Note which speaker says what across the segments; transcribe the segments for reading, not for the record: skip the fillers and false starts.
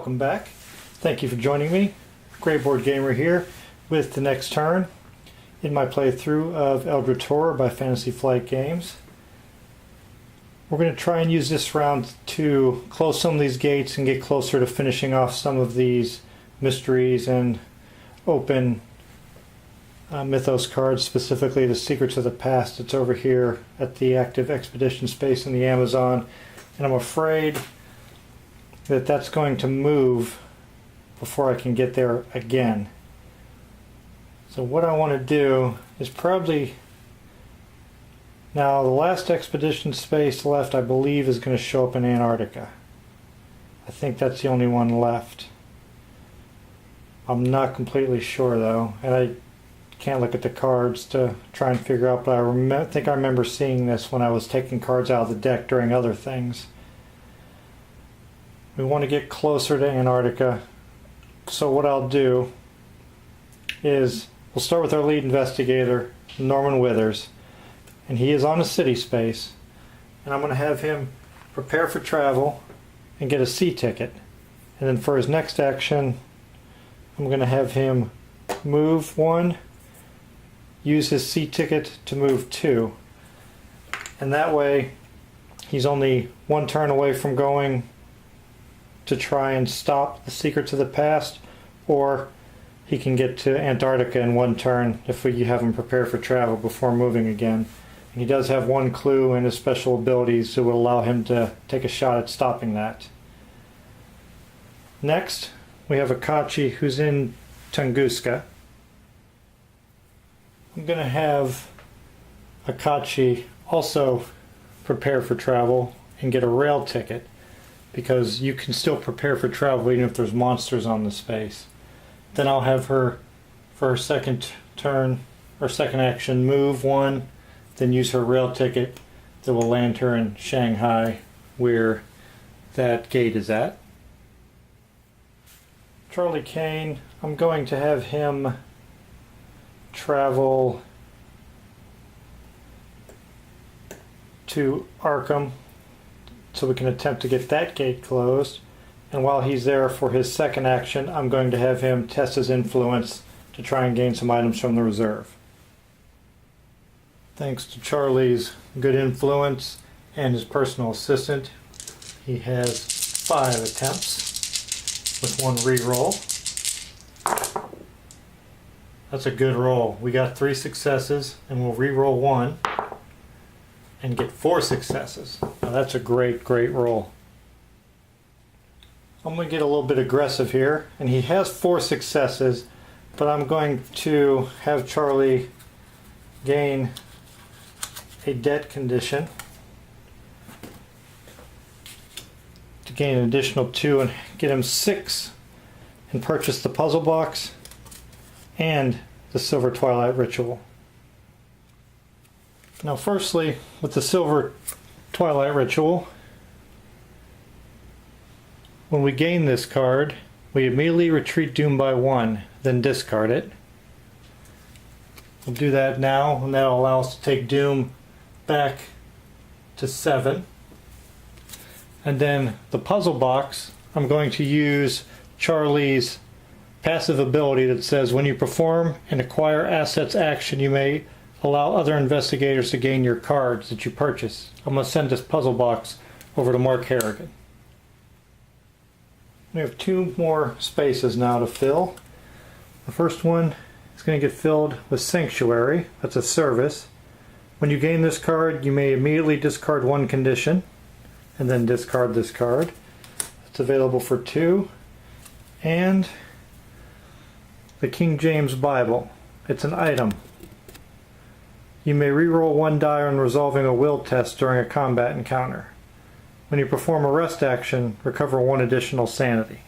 Speaker 1: welcome back. Thank you for joining me. Greyboard Gamer here with the next turn in my playthrough of Eldritch by Fantasy Flight Games. We're going to try and use this round to close some of these gates and get closer to finishing off some of these mysteries and open Mythos cards, specifically the Secrets of the Past. It's over here at the active expedition space in the Amazon, and I'm afraid that that's going to move before I can get there again. So what I want to do is probably... Now the last expedition space left, I believe, is going to show up in Antarctica. I think that's the only one left. I'm not completely sure though, and I can't look at the cards to try and figure out, but I think I remember seeing this when I was taking cards out of the deck during other things. We want to get closer to Antarctica, so what I'll do is we'll start with our lead investigator, Norman Withers, and he is on a city space, and I'm going to have him prepare for travel and get a sea ticket, and then for his next action I'm going to have him move 1, use his sea ticket to move 2, and that way he's only 1 turn away from going to try and stop the Secrets of the Past, or he can get to Antarctica in 1 turn if we have him prepare for travel before moving again. And he does have 1 clue in his special abilities that will allow him to take a shot at stopping that. Next, we have Akachi, who's in Tunguska. I'm going to have Akachi also prepare for travel and get a rail ticket, because you can still prepare for travel even if there's monsters on the space. Then I'll have her, for her second turn, or second action, move 1, then use her rail ticket that will land her in Shanghai, where that gate is at. Charlie Kane, I'm going to have him travel to Arkham so we can attempt to get that gate closed. And while he's there for his second action, I'm going to have him test his influence to try and gain some items from the reserve. Thanks to Charlie's good influence and his personal assistant, he has 5 attempts with 1 re-roll. That's a good roll. We got 3 successes, and we'll re-roll 1 and get 4 successes. Now that's a great roll. I'm going to get a little bit aggressive here, and he has 4 successes, but I'm going to have Charlie gain a debt condition to gain an additional 2 and get him 6 and purchase the puzzle box and the Silver Twilight Ritual. Now firstly, with the Silver Twilight Ritual, when we gain this card, we immediately retreat Doom by 1, then discard it. We'll do that now, and that'll allow us to take Doom back to 7. And then the puzzle box, I'm going to use Charlie's passive ability that says when you perform an acquire assets action, you may allow other investigators to gain your cards that you purchase. I'm going to send this puzzle box over to Mark Harrigan. We have 2 more spaces now to fill. The first one is going to get filled with Sanctuary. That's a service. When you gain this card, you may immediately discard 1 condition and then discard this card. It's available for 2. And the King James Bible. It's an item. You may re-roll 1 die on resolving a will test during a combat encounter. When you perform a rest action, recover 1 additional sanity.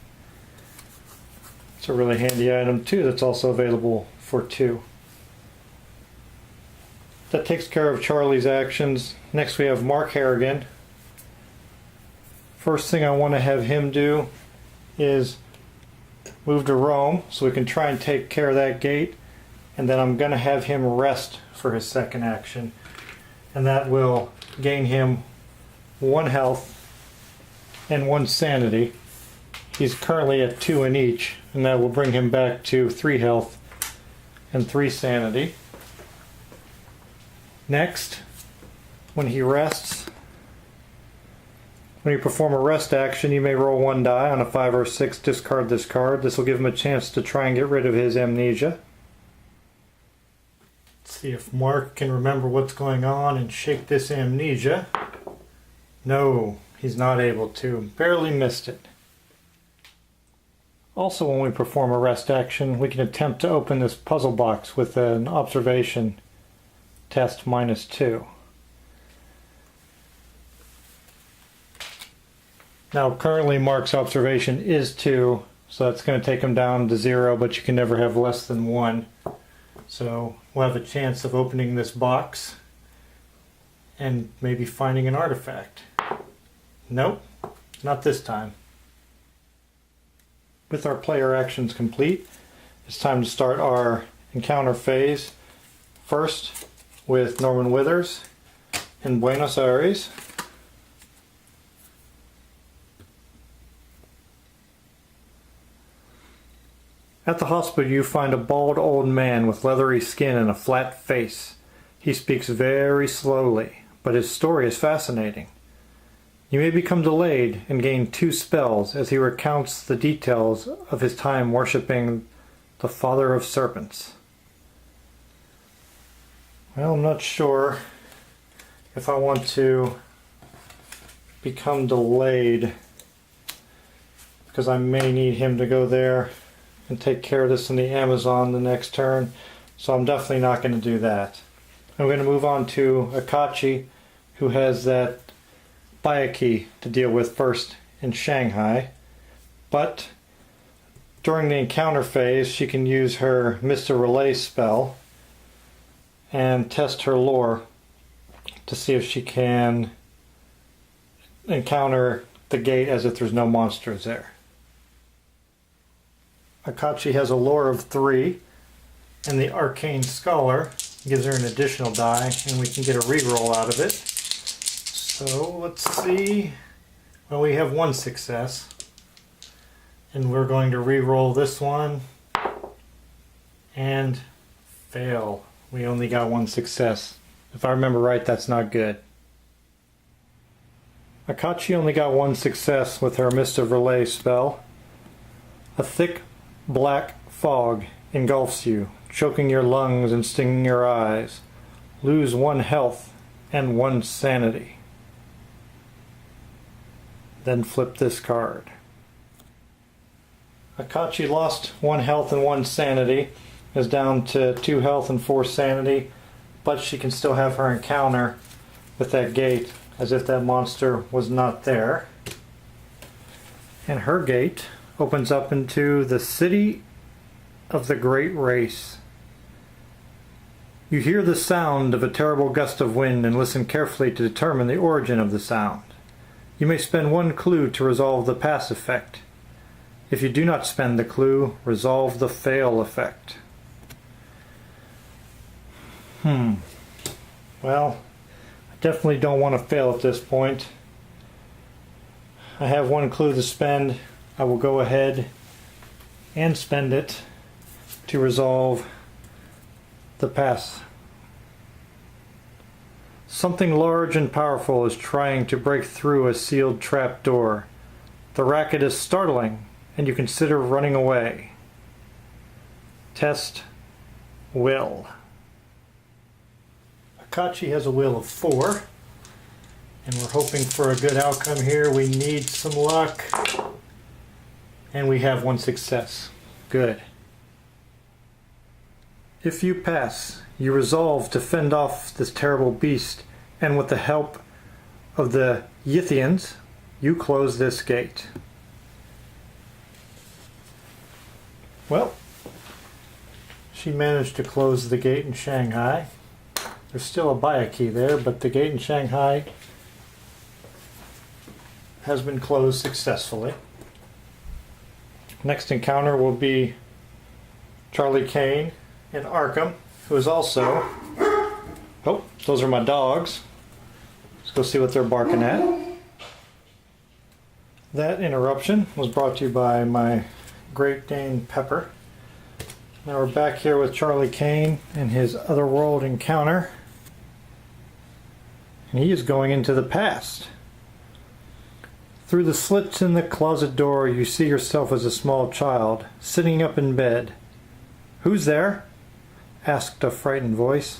Speaker 1: It's a really handy item too that's also available for 2. That takes care of Charlie's actions. Next we have Mark Harrigan. First thing I want to have him do is move to Rome so we can try and take care of that gate, and then I'm going to have him rest for his second action, and that will gain him 1 health and 1 sanity. He's currently at 2 in each, and that will bring him back to 3 health and 3 sanity. Next, when he rests, when you perform a rest action, you may roll 1 die. On a 5 or 6, discard this card. This will give him a chance to try and get rid of his amnesia. Let's see if Mark can remember what's going on and shake this amnesia. No, he's not able to. Barely missed it. Also, when we perform a rest action, we can attempt to open this puzzle box with an observation test -2. Now, currently Mark's observation is 2, so that's going to take him down to 0, but you can never have less than 1. So we'll have a chance of opening this box and maybe finding an artifact. Nope, not this time. With our player actions complete, it's time to start our encounter phase. First, with Norman Withers in Buenos Aires. At the hospital, you find a bald old man with leathery skin and a flat face. He speaks very slowly, but his story is fascinating. You may become delayed and gain 2 spells as he recounts the details of his time worshipping the Father of Serpents. Well, I'm not sure if I want to become delayed, because I may need him to go there and take care of this in the Amazon the next turn, so I'm definitely not going to do that. I'm going to move on to Akachi, who has that Bayaki to deal with first in Shanghai, but during the encounter phase she can use her Mr. Relay spell and test her lore to see if she can encounter the gate as if there's no monsters there. Akachi has a lore of 3, and the Arcane Scholar gives her an additional die, and we can get a reroll out of it. So let's see. Well, we have 1 success, and we're going to reroll this one and fail. We only got 1 success. If I remember right, that's not good. Akachi only got 1 success with her Mist of Relay spell. A thick black fog engulfs you, choking your lungs and stinging your eyes. Lose 1 health and 1 sanity. Then flip this card. Akachi lost 1 health and 1 sanity, is down to 2 health and 4 sanity, but she can still have her encounter with that gate as if that monster was not there. And her gate opens up into the city of the Great Race. You hear the sound of a terrible gust of wind and listen carefully to determine the origin of the sound. You may spend 1 clue to resolve the pass effect. If you do not spend the clue, resolve the fail effect. Well, I definitely don't want to fail at this point. I have 1 clue to spend. I will go ahead and spend it to resolve the pass. Something large and powerful is trying to break through a sealed trap door. The racket is startling, and you consider running away. Test will. Akachi has a will of 4, and we're hoping for a good outcome here. We need some luck. And we have 1 success. Good. If you pass, you resolve to fend off this terrible beast, and with the help of the Yithians, you close this gate. Well, she managed to close the gate in Shanghai. There's still a Bayaki there, but the gate in Shanghai has been closed successfully. Next encounter will be Charlie Kane in Arkham, who is also... Oh, those are my dogs. Let's go see what they're barking at. That interruption was brought to you by my Great Dane Pepper. Now we're back here with Charlie Kane and his otherworld encounter. And he is going into the past. Through the slits in the closet door, you see yourself as a small child, sitting up in bed. "Who's there?" asked a frightened voice.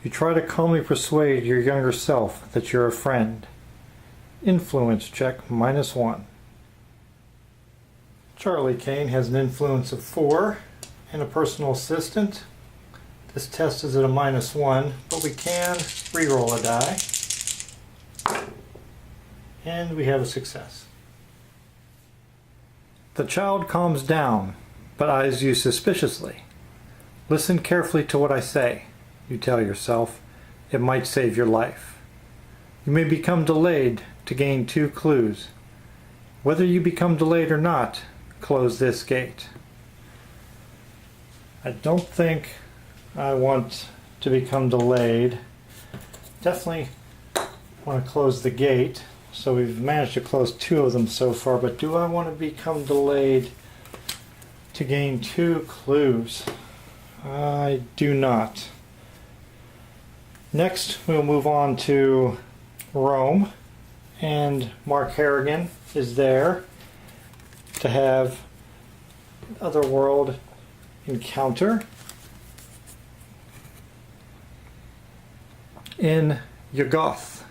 Speaker 1: You try to calmly persuade your younger self that you're a friend. Influence check -1. Charlie Kane has an influence of 4 and a personal assistant. This test is at a -1, but we can re-roll a die. And we have a success. The child calms down, but eyes you suspiciously. "Listen carefully to what I say," you tell yourself. "It might save your life. You may become delayed to gain 2 clues. Whether you become delayed or not, close this gate." I don't think I want to become delayed. Definitely want to close the gate. So we've managed to close 2 of them so far, but do I want to become delayed to gain 2 clues? I do not. Next, we'll move on to Rome, and Mark Harrigan is there to have otherworld encounter in Yuggoth.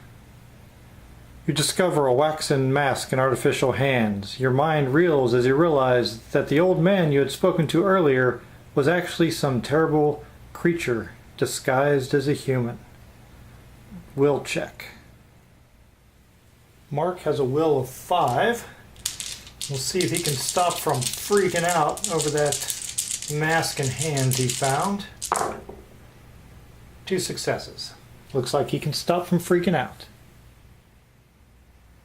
Speaker 1: You discover a waxen mask and artificial hands. Your mind reels as you realize that the old man you had spoken to earlier was actually some terrible creature disguised as a human. Will check. Mark has a will of 5. We'll see if he can stop from freaking out over that mask and hands he found. 2 successes. Looks like he can stop from freaking out.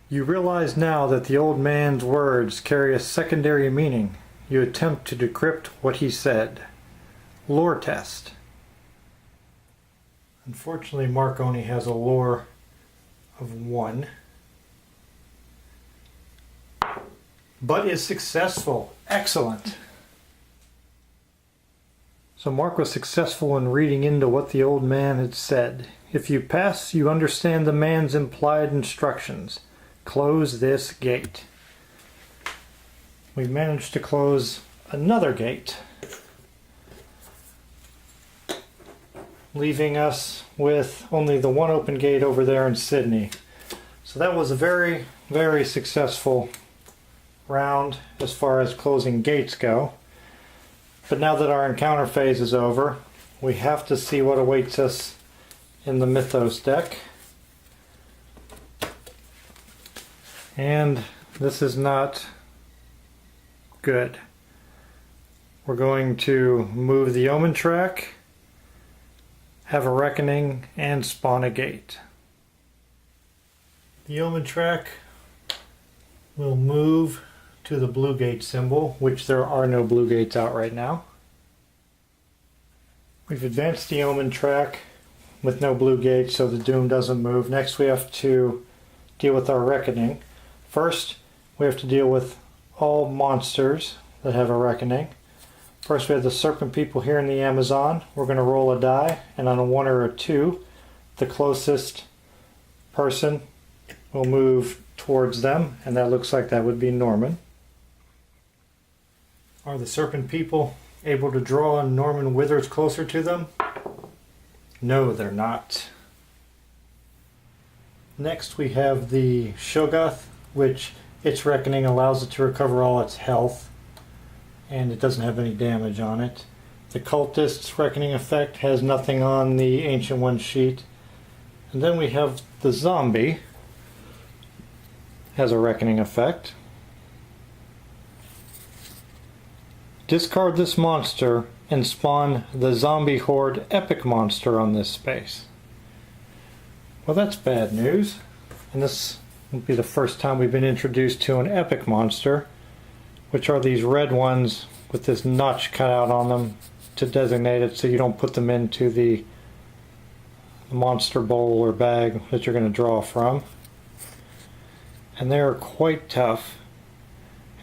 Speaker 1: You realize now that the old man's words carry a secondary meaning. You attempt to decrypt what he said. Lore test. Unfortunately, Mark only has a lore of 1. But is successful. Excellent. So Mark was successful in reading into what the old man had said. If you pass, you understand the man's implied instructions. Close this gate. We managed to close another gate, leaving us with only the 1 open gate over there in Sydney. So that was a very, very successful round as far as closing gates go. But now that our encounter phase is over, we have to see what awaits us in the Mythos deck. And this is not good. We're going to move the Omen track, have a reckoning, and spawn a gate. The Omen track will move to the blue gate symbol, which there are no blue gates out right now. We've advanced the Omen track with no blue gates, so the Doom doesn't move. Next we have to deal with our reckoning. First, we have to deal with all monsters that have a reckoning. First, we have the serpent people here in the Amazon. We're going to roll a die, and on a 1 or a 2, the closest person will move towards them, and that looks like that would be Norman. Are the serpent people able to draw Norman Withers closer to them? No, they're not. Next, we have the Shoggoth, which its reckoning allows it to recover all its health, and it doesn't have any damage on it. The cultist's reckoning effect has nothing on the Ancient One sheet. And then we have the zombie, has a reckoning effect. Discard this monster and spawn the zombie horde epic monster on this space. Well, that's bad news. And this will be the first time we've been introduced to an epic monster, which are these red ones with this notch cut out on them to designate it so you don't put them into the monster bowl or bag that you're going to draw from. and they are quite tough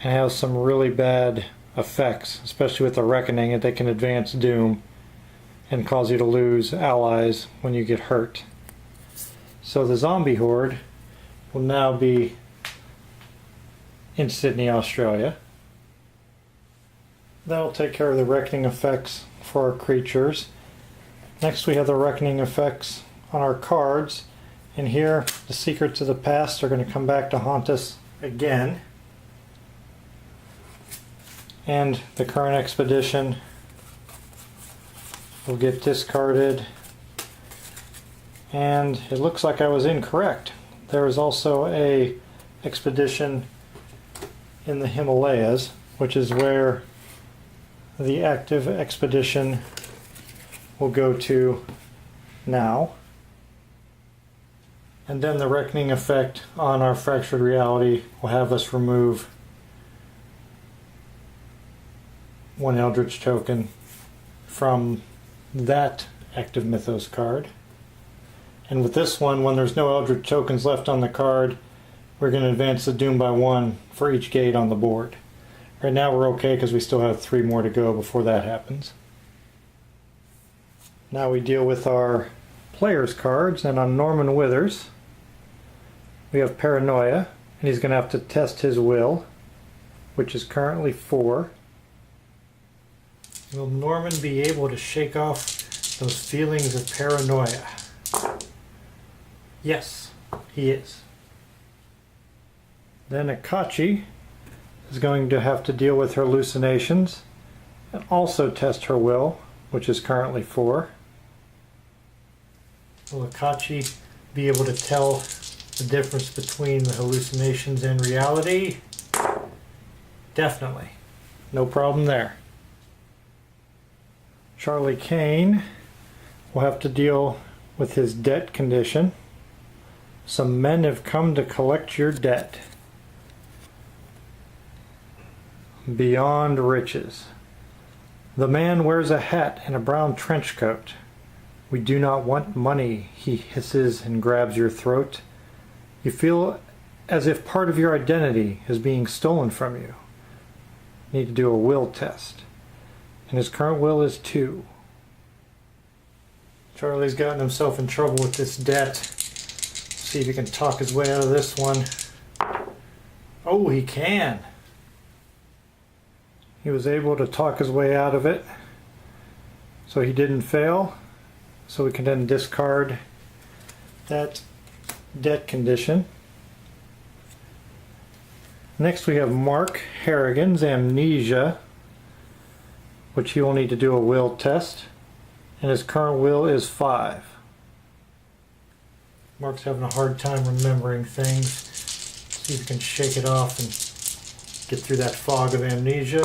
Speaker 1: and have some really bad effects, especially with the Reckoning, that they can advance Doom and cause you to lose allies when you get hurt. So the zombie horde will now be in Sydney, Australia. That'll take care of the Reckoning effects for our creatures. Next we have the Reckoning effects on our cards, and here the secrets of the past are going to come back to haunt us again. And the current expedition will get discarded. And it looks like I was incorrect. There is also a expedition in the Himalayas, which is where the active expedition will go to now. And then the Reckoning effect on our fractured reality will have us remove one Eldritch token from that active Mythos card. And with this one, when there's no Eldritch tokens left on the card, we're going to advance the Doom by 1 for each gate on the board. Right now we're okay because we still have 3 more to go before that happens. Now we deal with our players cards, and on Norman Withers we have Paranoia, and he's going to have to test his will, which is currently 4. Will Norman be able to shake off those feelings of paranoia? Yes, he is. Then Akachi is going to have to deal with her hallucinations and also test her will, which is currently 4. Will Akachi be able to tell the difference between the hallucinations and reality? Definitely. No problem there. Charlie Kane will have to deal with his debt condition. Some men have come to collect your debt. Beyond riches. The man wears a hat and a brown trench coat. We do not want money, he hisses and grabs your throat. You feel as if part of your identity is being stolen from you. You need to do a will test. And his current will is 2. Charlie's gotten himself in trouble with this debt. See if he can talk his way out of this one. Oh, he can. He was able to talk his way out of it. So he didn't fail. So we can then discard that debt condition. Next we have Mark Harrigan's Amnesia, which he will need to do a will test, and his current will is 5. Mark's having a hard time remembering things. See if he can shake it off and get through that fog of amnesia.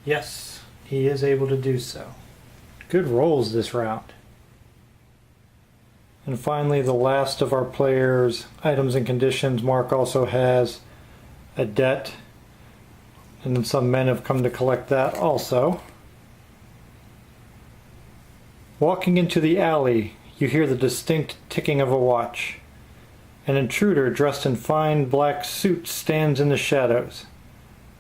Speaker 1: Yes, he is able to do so. Good rolls this round. And finally, the last of our players' items and conditions. Mark also has a debt, and then some men have come to collect that also. Walking into the alley, you hear the distinct ticking of a watch. An intruder dressed in fine black suit stands in the shadows.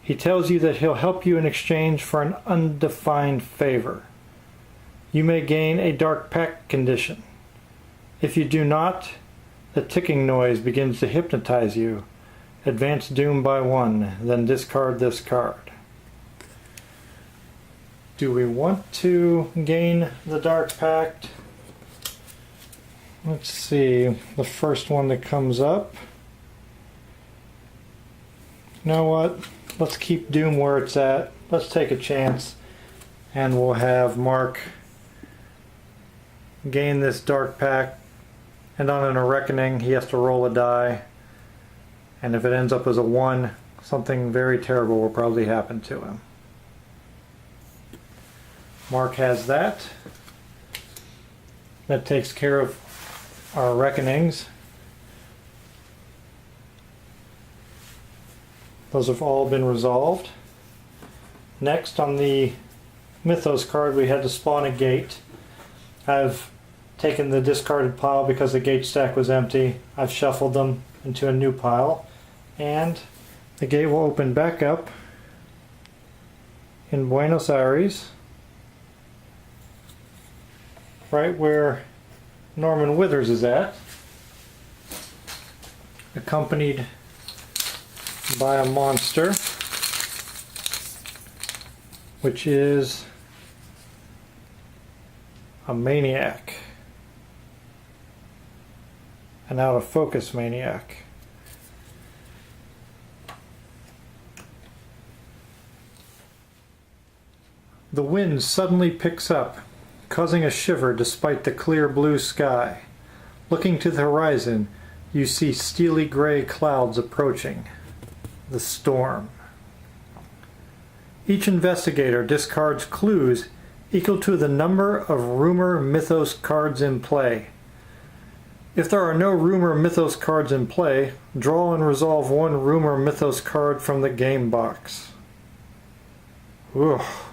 Speaker 1: He tells you that he'll help you in exchange for an undefined favor. You may gain a dark pact condition. If you do not, the ticking noise begins to hypnotize you. Advance Doom by 1, then discard this card. Do we want to gain the Dark Pact? Let's see, the first one that comes up. You know what? Let's keep Doom where it's at. Let's take a chance, and we'll have Mark gain this Dark Pact, and on a Reckoning he has to roll a die, and if it ends up as a 1, something very terrible will probably happen to him. Mark has that. That takes care of our Reckonings. Those have all been resolved. Next, on the Mythos card, we had to spawn a gate. I've taken the discarded pile because the gate stack was empty. I've shuffled them into a new pile. And the gate will open back up in Buenos Aires, right where Norman Withers is at, accompanied by a monster, which is a maniac, an out of focus maniac. The wind suddenly picks up, causing a shiver despite the clear blue sky. Looking to the horizon, you see steely gray clouds approaching. The storm. Each investigator discards clues equal to the number of rumor mythos cards in play. If there are no rumor mythos cards in play, draw and resolve one rumor mythos card from the game box. Oof.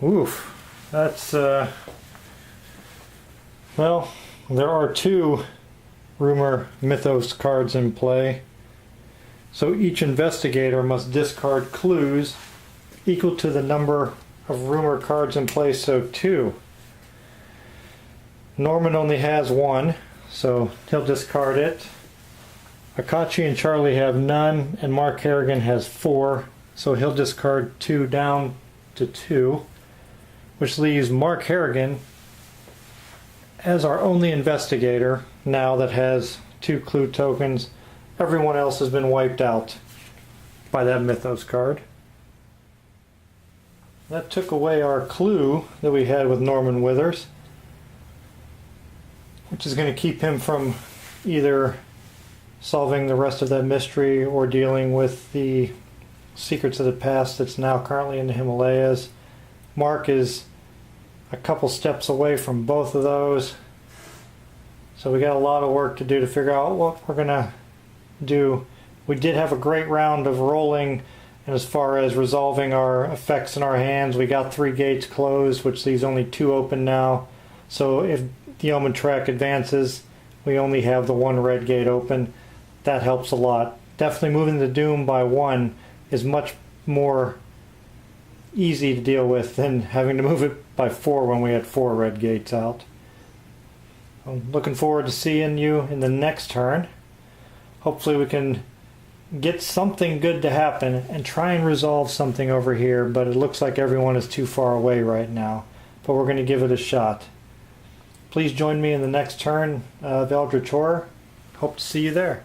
Speaker 1: Oof. That's, well, there are 2 rumor mythos cards in play. So each investigator must discard clues equal to the number of rumor cards in play, so 2. Norman only has 1, so he'll discard it. Akachi and Charlie have none, and Mark Harrigan has 4, so he'll discard 2 down to 2, which leaves Mark Harrigan as our only investigator now that has 2 clue tokens. Everyone else has been wiped out by that Mythos card. That took away our clue that we had with Norman Withers, which is going to keep him from either solving the rest of that mystery or dealing with the secrets of the past that's now currently in the Himalayas. Mark is a couple steps away from both of those, so we got a lot of work to do to figure out what we're going to do. We did have a great round of rolling, and as far as resolving our effects in our hands, we got 3 gates closed, which leaves only 2 open now. So if the Omen track advances, we only have the 1 red gate open. That helps a lot. Definitely moving the Doom by 1 is much more easy to deal with than having to move it by 4 when we had 4 red gates out. I'm looking forward to seeing you in the next turn. Hopefully we can get something good to happen and try and resolve something over here, but it looks like everyone is too far away right now. But we're going to give it a shot. Please join me in the next turn of Eldritch Horror. Hope to see you there.